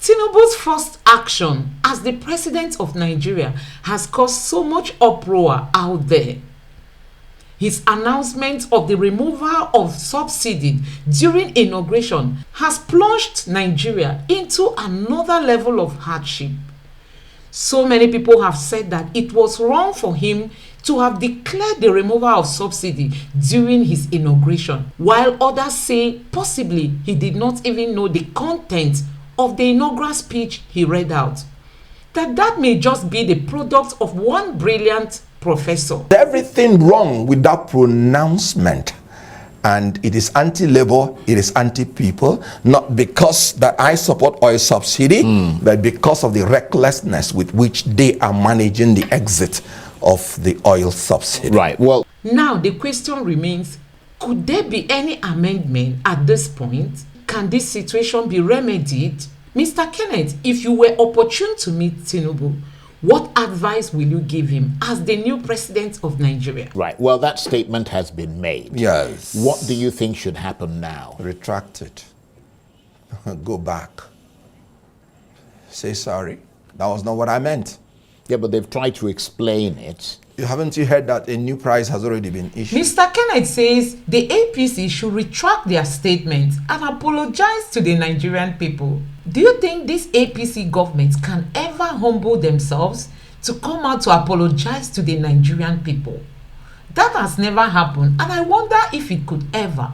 Tinubu's first action as the president of Nigeria has caused so much uproar out there. His announcement of the removal of subsidy during inauguration has plunged Nigeria into another level of hardship. So many people have said that it was wrong for him to have declared the removal of subsidy during his inauguration, while others say possibly he did not even know the content of the inaugural speech he read out. That may just be the product of one brilliant professor. Everything wrong with that pronouncement, and it is anti-labor, it is anti-people, not because that I support oil subsidy, but because of the recklessness with which they are managing the exit of the oil subsidy. Right. Well, now the question remains, could there be any amendment at this point? Can this situation be remedied? Mr. Kenneth, if you were opportune to meet Tinubu, what advice will you give him as the new president of Nigeria? right. Well, that statement has been made. Yes. What do you think should happen now? Retract it. Go back. Say sorry. That was not what I meant. Yeah, but they've tried to explain it. Haven't you heard that a new price has already been issued? Mr. Kenneth says the APC should retract their statement and apologize to the Nigerian people. Do you think this APC government can ever humble themselves to come out to apologize to the Nigerian people? That has never happened, and I wonder if it could ever.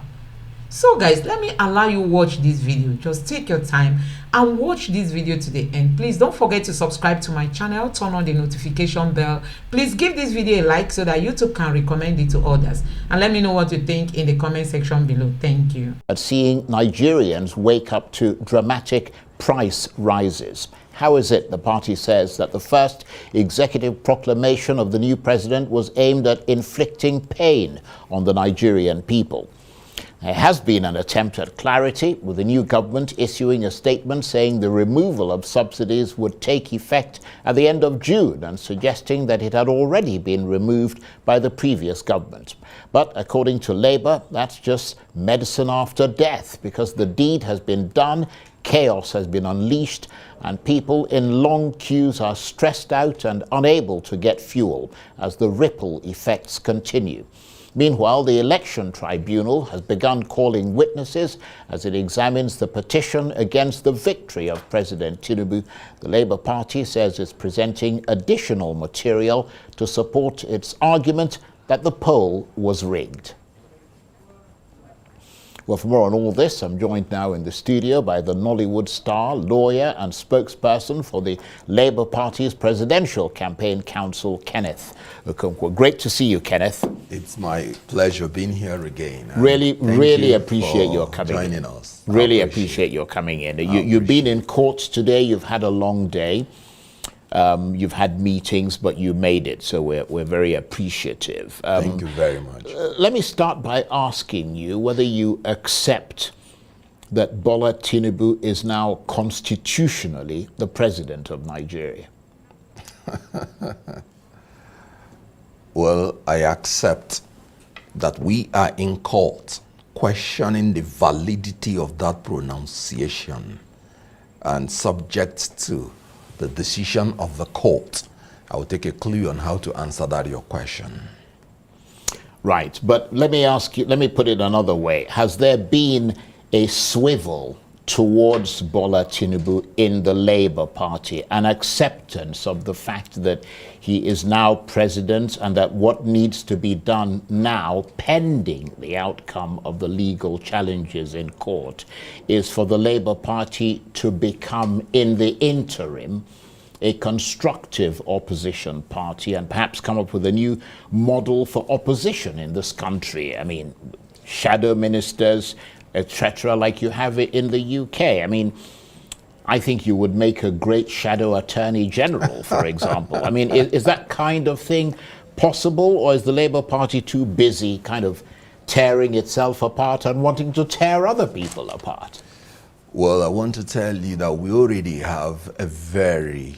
So guys, let me allow you watch this video. Just take your time and watch this video to the end. Please don't forget to subscribe to my channel, turn on the notification bell. Please give this video a like so that YouTube can recommend it to others, and let me know what you think in the comment section below. Thank you. At seeing Nigerians wake up to dramatic price rises. How is it the party says that the first executive proclamation of the new president was aimed at inflicting pain on the Nigerian people? There has been an attempt at clarity, with the new government issuing a statement saying the removal of subsidies would take effect at the end of June, and suggesting that it had already been removed by the previous government. But according to Labour, that's just medicine after death, because the deed has been done, chaos has been unleashed, and people in long queues are stressed out and unable to get fuel as the ripple effects continue. Meanwhile, the Election Tribunal has begun calling witnesses as it examines the petition against the victory of President Tinubu. The Labour Party says it's presenting additional material to support its argument that the poll was rigged. Well, for more on all this, I'm joined now in the studio by the Nollywood star, lawyer and spokesperson for the Labour Party's Presidential Campaign Council, Kenneth Okonkwo. Great to see you, Kenneth. It's my pleasure being here again. Really appreciate your coming in. Joining us. Really appreciate your coming in. You've been in courts today. You've had a long day. You've had meetings, but you made it, so we're very appreciative. Thank you very much. Let me start by asking you whether you accept that Bola Tinubu is now constitutionally the president of Nigeria. Well, I accept that we are in court questioning the validity of that pronunciation, and subject to the decision of the court, I will take a clue on how to answer that your question. Right, but let me ask you, let me put it another way. Has there been a swivel towards Bola Tinubu in the Labour Party, an acceptance of the fact that he is now president, and that what needs to be done now, pending the outcome of the legal challenges in court, is for the Labour Party to become, in the interim, a constructive opposition party, and perhaps come up with a new model for opposition in this country? I mean, shadow ministers, etc., like you have it in the UK. I mean, I think you would make a great shadow attorney general, for example. I mean, is that kind of thing possible, or is the Labour Party too busy kind of tearing itself apart and wanting to tear other people apart? Well, I want to tell you that we already have a very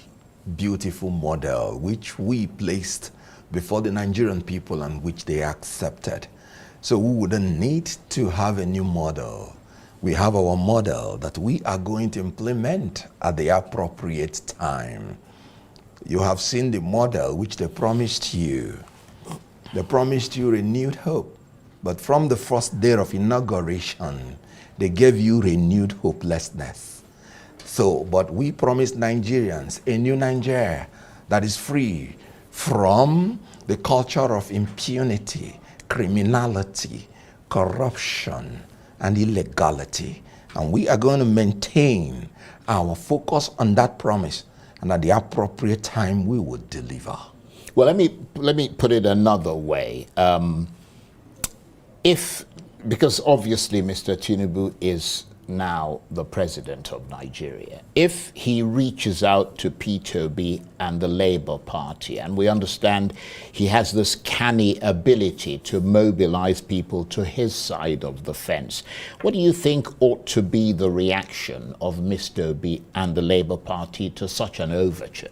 beautiful model which we placed before the Nigerian people and which they accepted. So we wouldn't need to have a new model. We have our model that we are going to implement at the appropriate time. You have seen the model which they promised you. They promised you renewed hope. But from the first day of inauguration, they gave you renewed hopelessness. So, but we promised Nigerians a new Nigeria that is free from the culture of impunity, criminality, corruption, and illegality. And we are going to maintain our focus on that promise, and at the appropriate time we will deliver. Well, let me put it another way. Because obviously Mr. Tinubu is now the president of Nigeria, if he reaches out to Peter Obi and the Labour Party, and we understand he has this canny ability to mobilize people to his side of the fence, what do you think ought to be the reaction of Mr. Obi and the Labour Party to such an overture?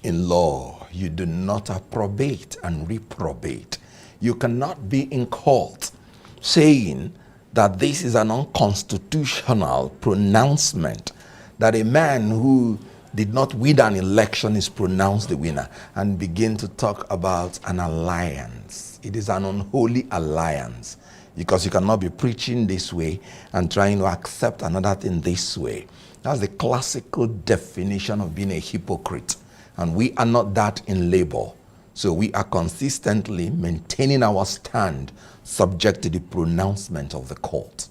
In law, you do not approbate and reprobate. You cannot be in court saying that this is an unconstitutional pronouncement, that a man who did not win an election is pronounced the winner, and begin to talk about an alliance. It is an unholy alliance, because you cannot be preaching this way and trying to accept another thing this way. That's the classical definition of being a hypocrite, and we are not that in Labour. So we are consistently maintaining our stand subject to the pronouncement of the court.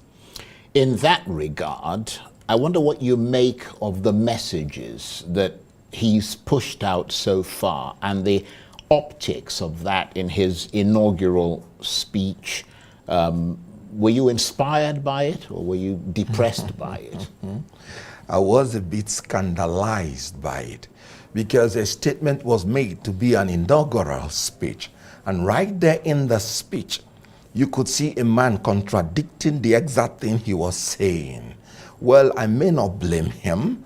In that regard, I wonder what you make of the messages that he's pushed out so far and the optics of that in his inaugural speech. Were you inspired by it, or were you depressed by it? I was a bit scandalized by it, because a statement was made to be an inaugural speech, and right there in the speech you could see a man contradicting the exact thing he was saying. Well, I may not blame him.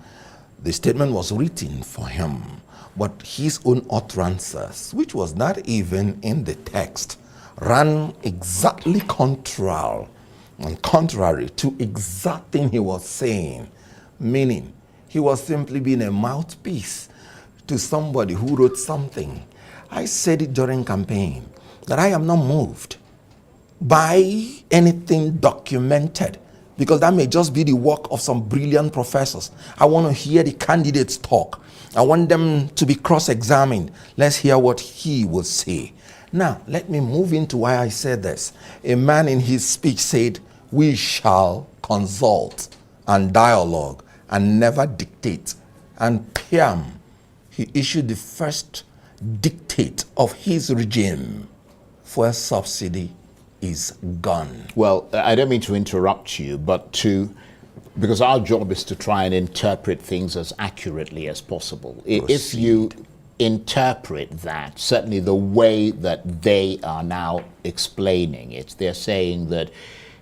The statement was written for him, but his own utterances, which was not even in the text, ran exactly contrary to exact thing he was saying, meaning he was simply being a mouthpiece to somebody who wrote something. I said it during campaign that I am not moved by anything documented, because that may just be the work of some brilliant professors. I want to hear the candidates talk. I want them to be cross-examined. Let's hear what he will say. Now, let me move into why I said this. A man in his speech said, "We shall consult and dialogue and never dictate." And Piam, he issued the first dictate of his regime. Fuel subsidy is gone. Well, I don't mean to interrupt you, but because our job is to try and interpret things as accurately as possible. Proceed. If you interpret that, certainly the way that they are now explaining it, they're saying that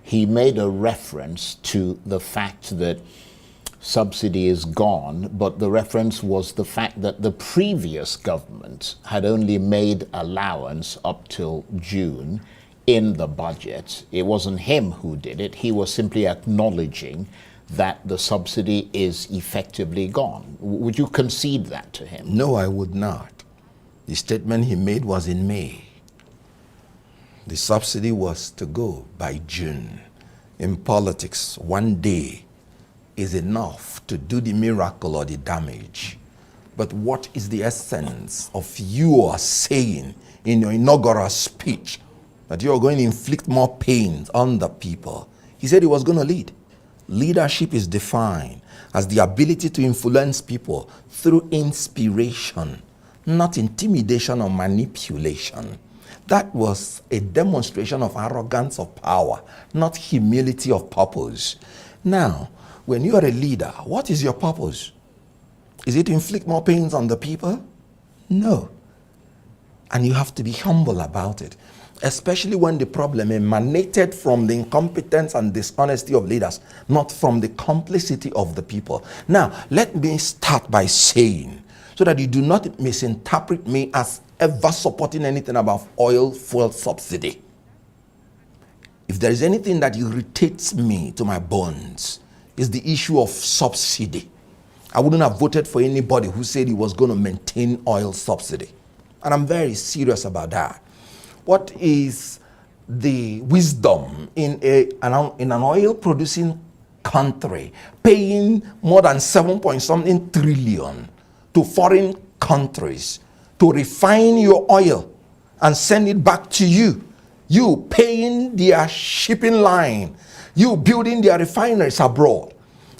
he made a reference to the fact that subsidy is gone, but the reference was the fact that the previous government had only made allowance up till June in the budget. It wasn't him who did it. He was simply acknowledging that the subsidy is effectively gone. Would you concede that to him? No, I would not. The statement he made was in May. The subsidy was to go by June. In politics, one day is enough to do the miracle or the damage. But what is the essence of you are saying in your inaugural speech that you are going to inflict more pain on the people? He said he was going to lead. Leadership is defined as the ability to influence people through inspiration, not intimidation or manipulation. That was a demonstration of arrogance of power, not humility of purpose. Now, when you are a leader, what is your purpose? Is it to inflict more pains on the people? No. And you have to be humble about it, especially when the problem emanated from the incompetence and dishonesty of leaders, not from the complicity of the people. Now, let me start by saying, so that you do not misinterpret me as ever supporting anything about oil fuel subsidy. if there is anything that irritates me to my bones, is the issue of subsidy. I wouldn't have voted for anybody who said he was going to maintain oil subsidy. And I'm very serious about that. What is the wisdom in an oil producing country paying more than 7 trillion to foreign countries to refine your oil and send it back to you? You paying their shipping line, you building their refineries abroad,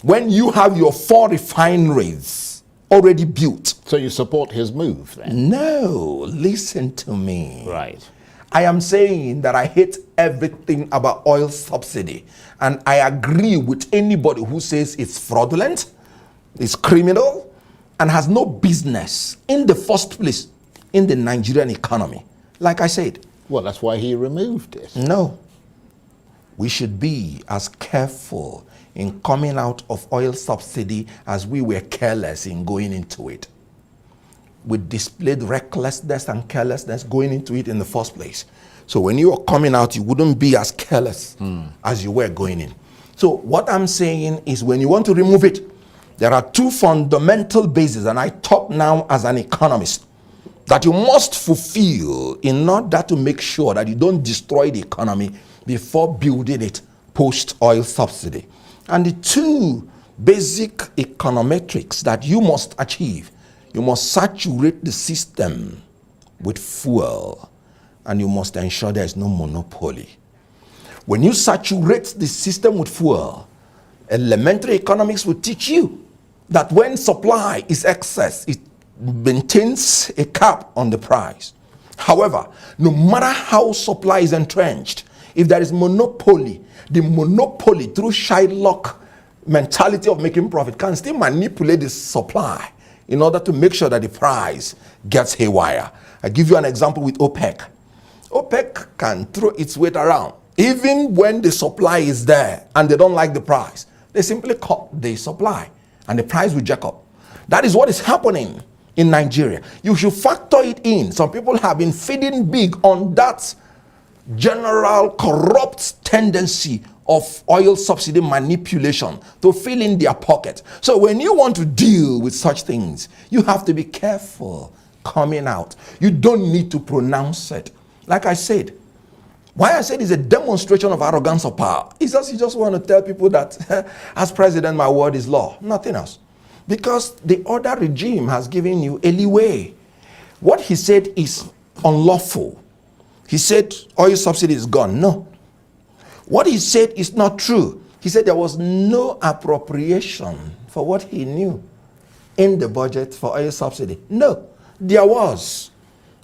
when you have your 4 refineries already built. So you support his move then? No, listen to me. Right. I am saying that I hate everything about oil subsidy, and I agree with anybody who says it's fraudulent, it's criminal, and has no business in the first place in the Nigerian economy. Like I said. Well, that's why he removed it. No. We should be as careful in coming out of oil subsidy as we were careless in going into it. We displayed recklessness and carelessness going into it in the first place. So when you are coming out, you wouldn't be as careless as you were going in. So what I'm saying is, when you want to remove it, there are 2 fundamental bases, and I talk now as an economist, that you must fulfill in order to make sure that you don't destroy the economy before building it post-oil subsidy. And the 2 basic econometrics that you must achieve: you must saturate the system with fuel, and you must ensure there is no monopoly. When you saturate the system with fuel, elementary economics will teach you that when supply is excess, it maintains a cap on the price. However, no matter how supply is entrenched, if there is monopoly, the monopoly, through Shylock mentality of making profit, can still manipulate the supply in order to make sure that the price gets haywire. I give you an example with OPEC. OPEC can throw its weight around. Even when the supply is there and they don't like the price, they simply cut the supply and the price will jack up. That is what is happening in Nigeria. You should factor it in. Some people have been feeding big on that general corrupt tendency of oil subsidy manipulation to fill in their pocket. So when you want to deal with such things, you have to be careful coming out. You don't need to pronounce it. Like I said, why I said it's a demonstration of arrogance of power. It's just, you just want to tell people that as president, my word is law. Nothing else. Because the other regime has given you a leeway. What he said is unlawful. He said oil subsidy is gone. No. What he said is not true. He said there was no appropriation for what he knew in the budget for oil subsidy. No, there was.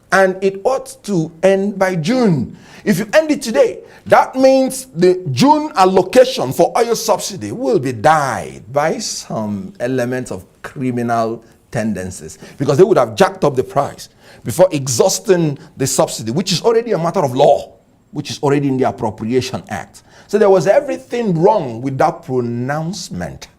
And it ought to end by June. If you end it today, that means the June allocation for oil subsidy will be dyed by some elements of criminal tendencies, because they would have jacked up the price before exhausting the subsidy, which is already a matter of law, which is already in the Appropriation Act. So there was everything wrong with that pronouncement.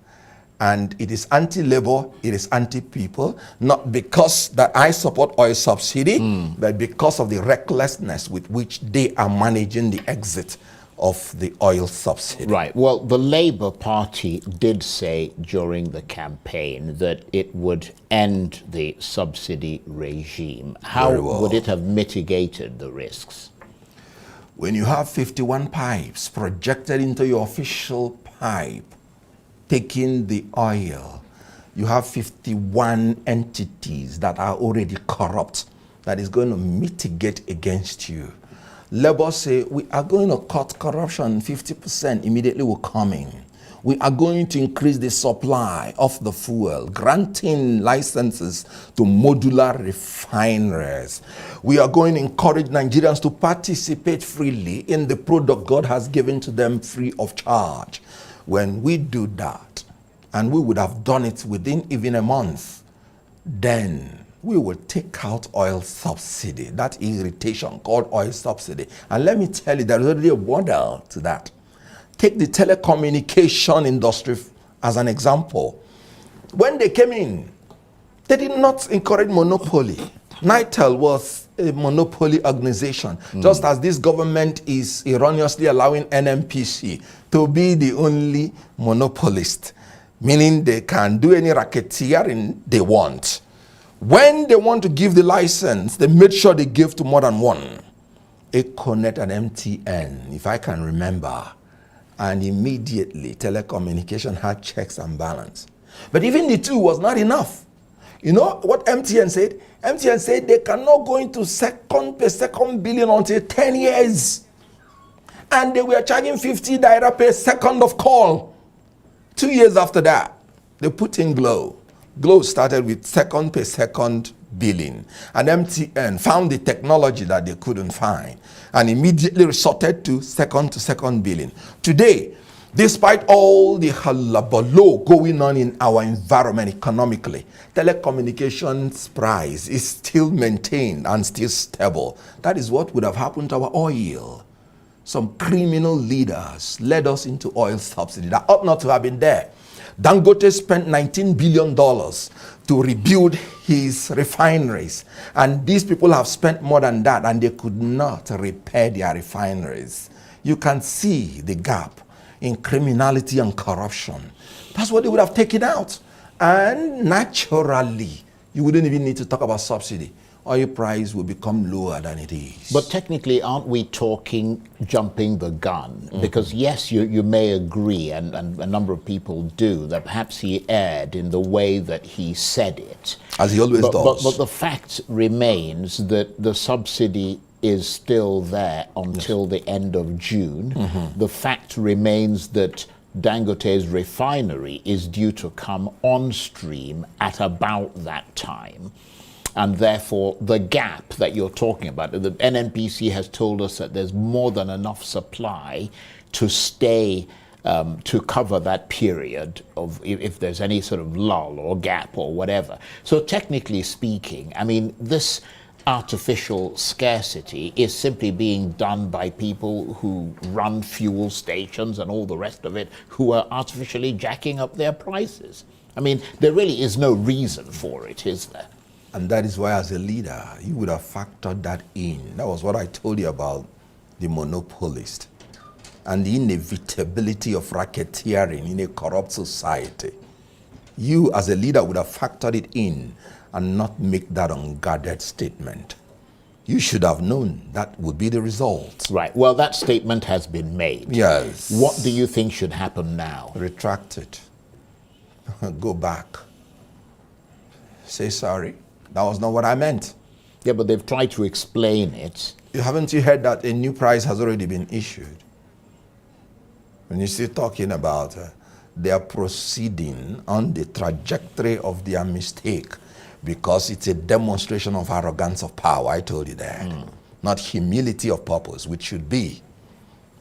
And it is anti-labor, it is anti-people, not because that I support oil subsidy, but because of the recklessness with which they are managing the exit of the oil subsidy. Right. Well, the Labour Party did say during the campaign that it would end the subsidy regime. How would it have mitigated the risks? When you have 51 pipes projected into your official pipe, taking the oil, you have 51 entities that are already corrupt that is going to mitigate against you. Labour say, we are going to cut corruption 50%, immediately will come in. We are going to increase the supply of the fuel, granting licenses to modular refineries. We are going to encourage Nigerians to participate freely in the product God has given to them free of charge. When we do that, and we would have done it within even a month, then we will take out oil subsidy, that irritation called oil subsidy. And let me tell you, there is already a model to that. Take the telecommunication industry as an example. When they came in, they did not encourage monopoly. NITEL was a monopoly organization, just as this government is erroneously allowing NNPC to be the only monopolist, meaning they can do any racketeering they want. When they want to give the license, they made sure they give to more than one. KENETH and MTN, if I can remember, and immediately telecommunication had checks and balance. But even the two was not enough. You know what MTN said? MTN said they cannot go into second per second billing until 10 years. And they were charging 50 naira per second of call. 2 years after that, they put in Glow. Glow started with second per second billing. And MTN found the technology that they couldn't find and immediately resorted to second billing. Today, despite all the hullabaloo going on in our environment economically, telecommunications price is still maintained and still stable. That is what would have happened to our oil. Some criminal leaders led us into oil subsidy that ought not to have been there. Dangote spent $19 billion to rebuild his refineries. And these people have spent more than that, and they could not repair their refineries. You can see the gap in criminality and corruption. That's what they would have taken out. And naturally, you wouldn't even need to talk about subsidy. Oil price will become lower than it is. But technically, aren't we talking jumping the gun? Because yes, you may agree, and a number of people do, that perhaps he erred in the way that he said it. As he always does. But the fact remains that the subsidy is still there until the end of June. The fact remains that Dangote's refinery is due to come on stream at about that time. And therefore, the gap that you're talking about, the NNPC has told us that there's more than enough supply to stay, to cover that period of if there's any sort of lull or gap or whatever. So technically speaking, I mean, this artificial scarcity is simply being done by people who run fuel stations and all the rest of it, who are artificially jacking up their prices. I mean, there really is no reason for it, is there? And that is why, as a leader, you would have factored that in. That was what I told you about the monopolist and the inevitability of racketeering in a corrupt society. You, as a leader, would have factored it in and not make that unguarded statement. You should have known that would be the result. Right. Well, that statement has been made. Yes. What do you think should happen now? Retract it. Go back. Say sorry. That was not what I meant. Yeah, but they've tried to explain it. Haven't you heard that a new price has already been issued? When you still talking about they are proceeding on the trajectory of their mistake because it's a demonstration of arrogance of power, I told you that. Not humility of purpose, which should be.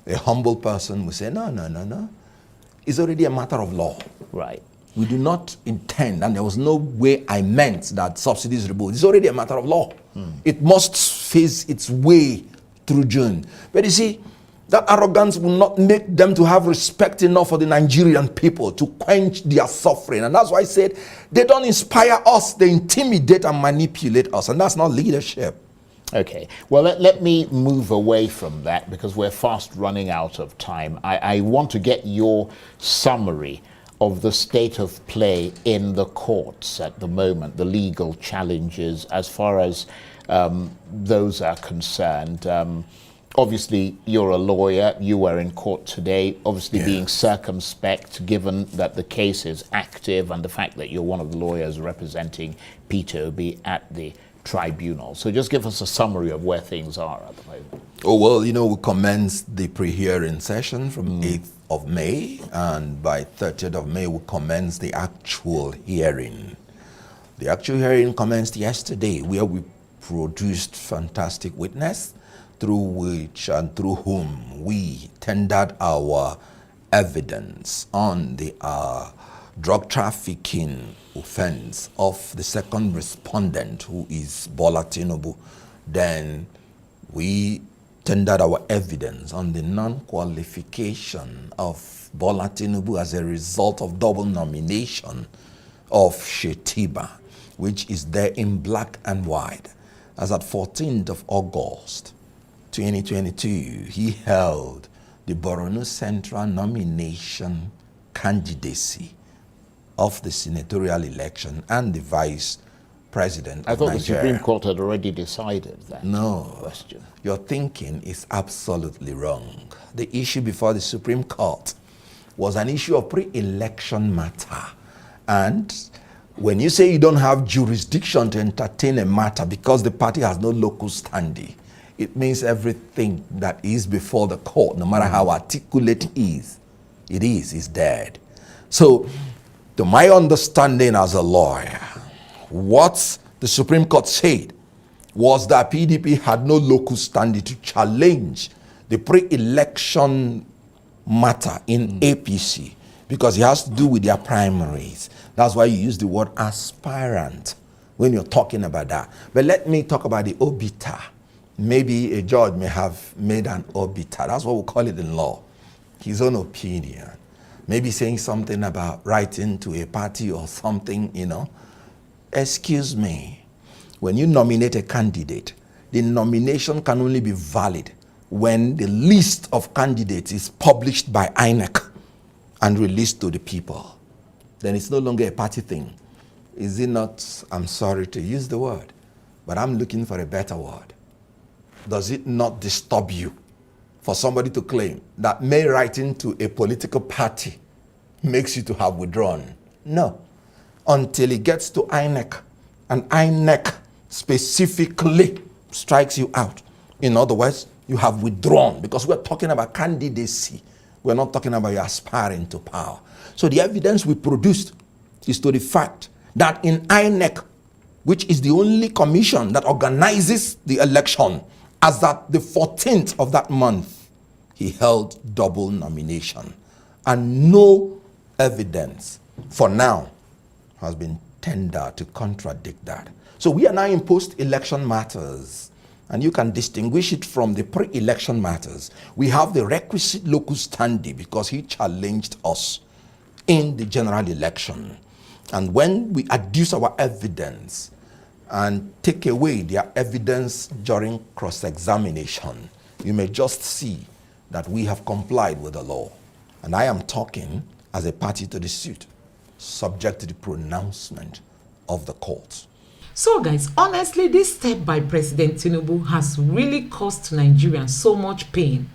A humble person will say, no. It's already a matter of law. Right. We do not intend, and there was no way I meant that subsidies removed. It's already a matter of law. It must face its way through June. But you see, that arrogance will not make them to have respect enough for the Nigerian people to quench their suffering. And that's why I said they don't inspire us, they intimidate and manipulate us. And that's not leadership. Okay. Well, let me move away from that because we're fast running out of time. I want to get your summary of the state of play in the courts at the moment, the legal challenges as far as those are concerned. Obviously, you're a lawyer. You were in court today, obviously being circumspect, given that the case is active and the fact that you're one of the lawyers representing Peter Obi at the tribunal. So just give us a summary of where things are at the moment. Oh, well, we commenced the pre-hearing session from 8th of May, and by 30th of May, we commenced the actual hearing. The actual hearing commenced yesterday, where we produced fantastic witness, through which and through whom we tendered our evidence on the drug trafficking offense of the second respondent, who is Bola Tinubu. Then we tendered our evidence on the non-qualification of Bola Tinubu as a result of double nomination of Shetiba, which is there in black and white. as at 14th of August 2022, he held the Borno Central nomination candidacy of the senatorial election and the vice president I of thought Nigeria. the Supreme Court had already decided that question. Your thinking is absolutely wrong. The issue before the Supreme Court was an issue of pre-election matter. And when you say you don't have jurisdiction to entertain a matter because the party has no local standing, it means everything that is before the court, no matter how articulate it is dead. So, to my understanding as a lawyer, what the Supreme Court said was that PDP had no local standing to challenge the pre-election matter in APC because it has to do with their primaries. That's why you use the word aspirant when you're talking about that. But let me talk about the obiter. Maybe a judge may have made an obiter. That's what we call it in law. His own opinion. Maybe saying something about writing to a party or something, you know. Excuse me. When you nominate a candidate, the nomination can only be valid when the list of candidates is published by INEC and released to the people. Then it's no longer a party thing. Is it not, I'm sorry to use the word, but I'm looking for a better word. Does it not disturb you for somebody to claim that mere writing to a political party makes you to have withdrawn? No. Until it gets to INEC, and INEC specifically strikes you out. In other words, you have withdrawn, because we're talking about candidacy. We're not talking about you aspiring to power. So the evidence we produced is to the fact that in INEC, which is the only commission that organizes the election, as at the 14th of that month, he held double nomination. And no evidence, for now, has been tendered to contradict that. So we are now in post-election matters, and you can distinguish it from the pre-election matters. We have the requisite local standing because he challenged us in the general election. And when we adduce our evidence and take away their evidence during cross-examination, you may just see that we have complied with the law. And I am talking as a party to the suit, subject to the pronouncement of the court. So guys, honestly, this step by President Tinubu has really caused Nigerians so much pain.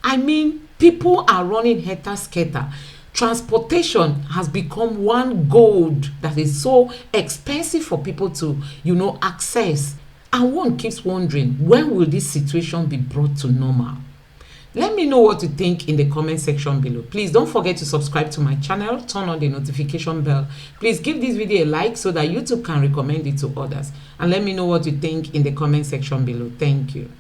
I mean, people are running helter-skelter. Transportation has become one gold that is so expensive for people to, access. And one keeps wondering, when will this situation be brought to normal? Let me know what you think in the comment section below. Please don't forget to subscribe to my channel, turn on the notification bell. Please give this video a like so that YouTube can recommend it to others. And let me know what you think in the comment section below. Thank you.